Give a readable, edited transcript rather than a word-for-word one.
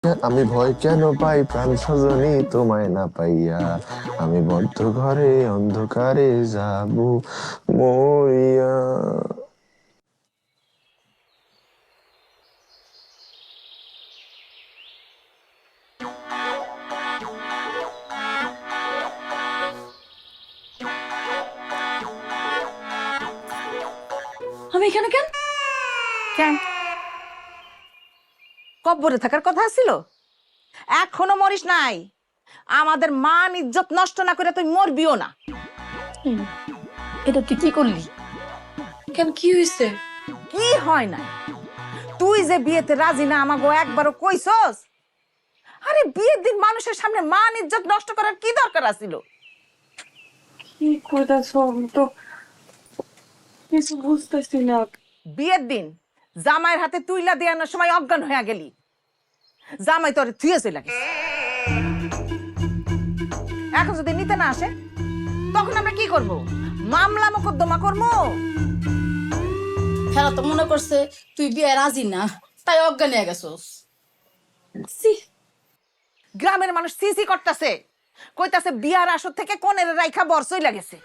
আমি ভয় কেন পাই প্রাণ সজনী তোমায় না পাইয়া, আমি বদ্ধ ঘরে অন্ধকারে যাব মরিয়া। আমি এখানে কেন? কেন কব্বরে থাকার কথা ছিল? এখনো মরিস নাই। আমাদের মান ইজ্জত নষ্ট না করে তুই মরবিও না। এটা তুই কি করলি? কেন, কি হয়েছে? কি হয় না? তুই যে বিয়েতে রাজি না আমাগো একবারও কইছস? আরে বিয়ের দিন মানুষের সামনে মান ইজ্জত নষ্ট করার কি দরকার আছিল? কি করতেছ? আমি তো কিছু বুঝতেছি না। বিয়ের দিন জামাইয়ের হাতে তুইলা দেওয়ানোর সময় অজ্ঞান হয়ে গেলি। জামাই তোরে থুয়ে চলে গেছে। এখন যদি নিতে না আসে তখন আমরা কি করব? মামলা মোকদ্দমা করবো? হেরা তো মনে করছে তুই বিয়ে রাজি না, তাই অজ্ঞান হয়ে গেছস। ছি, গ্রামের মানুষ সিসি করতেছে, কইতাছে বিয়ার আসর থেকে কোনের রাইখা বরসই লাগেছে।